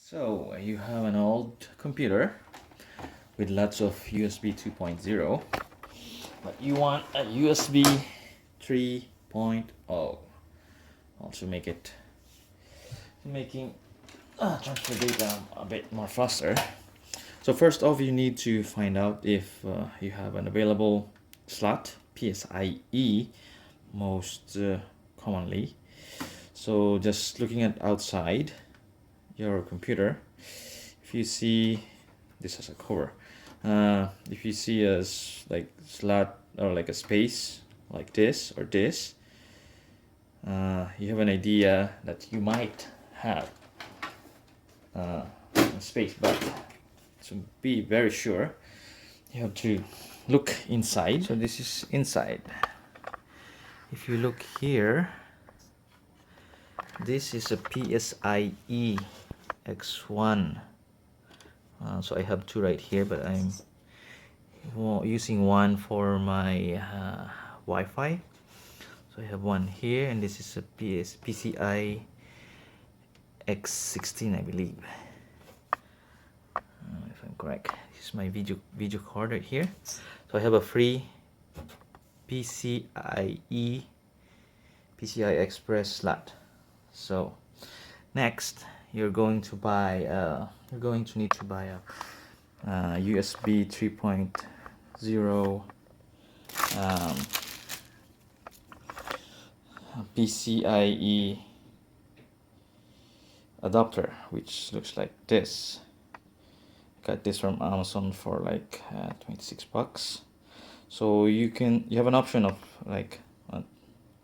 So you have an old computer with lots of USB 2.0, but you want a USB 3.0 also making transfer data a bit more faster. So first off, you need to find out if you have an available slot, PCIe most commonly. So just looking at outside your computer, if you see this as a cover, if you see a like slot or like a space like this or this, you have an idea that you might have a space, but to be very sure you have to look inside. So this is inside. If you look here, this is a PCIe X1. So I have two right here, but I'm using one for my Wi-Fi. So I have one here, and this is a PCI X16, I believe. If I'm correct, this is my video card right here. So I have a free PCIe PCI Express slot. So next, you're going to need to buy a USB 3.0 PCIe adapter, which looks like this. Got this from Amazon for like 26 bucks. So you have an option of like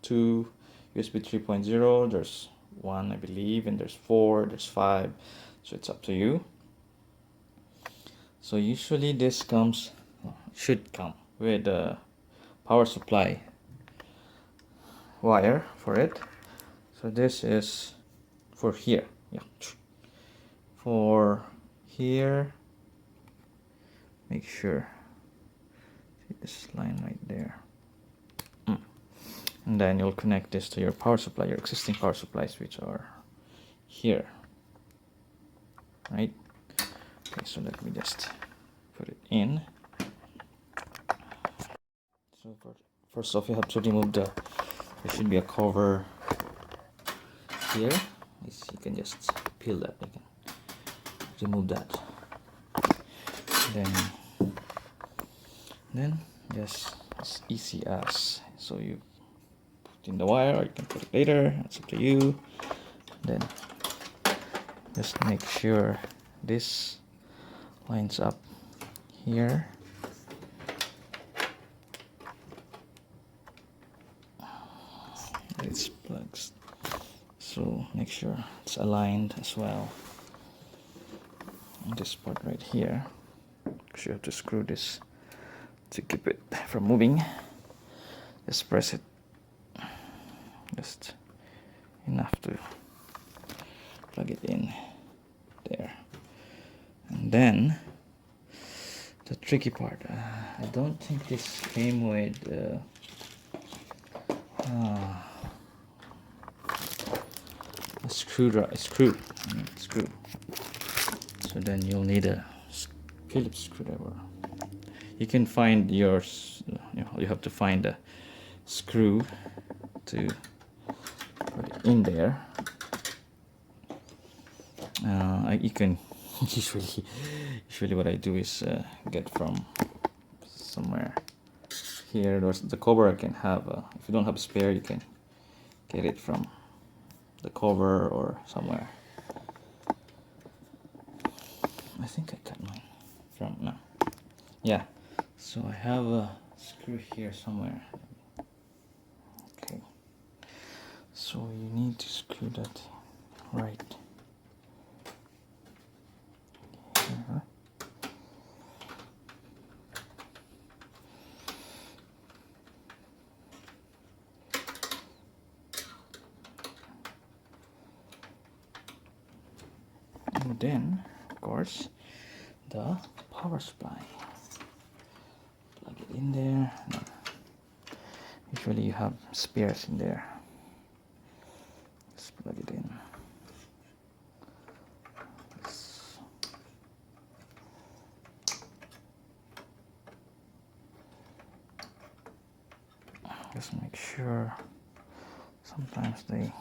two USB 3.0. There's one, I believe, and there's 4, there's 5, so it's up to you. So usually this should come with a power supply wire for it. So this is for here, yeah, for here. Make sure, see this line right there. And then you'll connect this to your power supply, your existing power supplies, which are here, right? Okay, so let me just put it in. So first off, you have to remove there should be a cover here. You can just peel that, you can remove that. Then just as easy as, so you in the wire, or you can put it later, it's up to you. Then just make sure this lines up here. It's plugs, so make sure it's aligned as well. And this part right here, because you have to screw this to keep it from moving. Just press it just enough to plug it in there. And then the tricky part, I don't think this came with a screw. So then you'll need a Phillips screwdriver. You can find yours, you have to find a screw to put it in there. You can usually what I do is get from somewhere here. There's the cover I can have. If you don't have a spare, you can get it from the cover or somewhere. I think I cut mine from, no, yeah, so I have a screw here somewhere. Okay, so you need to screw that right here. And then, of course, the power supply. Plug it in there. Usually you have spares in there. Just plug it in. Just Just make sure. Sometimes they,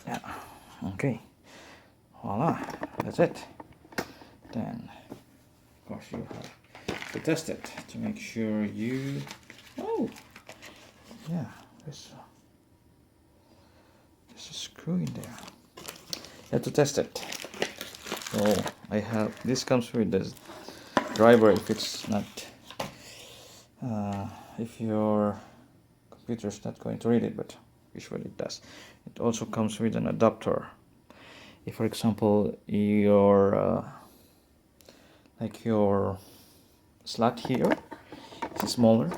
yeah, okay, voila, that's it. Then of course you have to test it to make sure you, oh yeah, there's a screw in there. You have to test it. So I have, this comes with this driver if it's not, if your computer's not going to read it, but usually it does. It also comes with an adapter. If for example your like your slot here is smaller,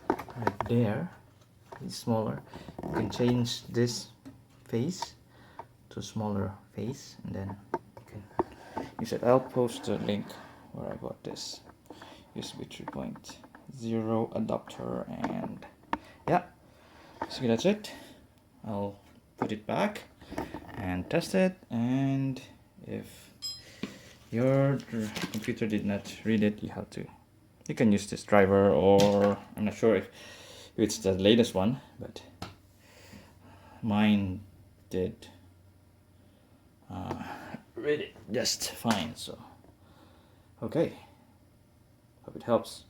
right there is smaller, you can change this face to smaller face, and then you can use it. I'll post the link where I got this USB 3.0 adapter, and yeah, so that's it. I'll put it back and test it, and if your computer did not read it, you can use this driver, or I'm not sure if it's the latest one, but mine did read it just fine. So okay, hope it helps.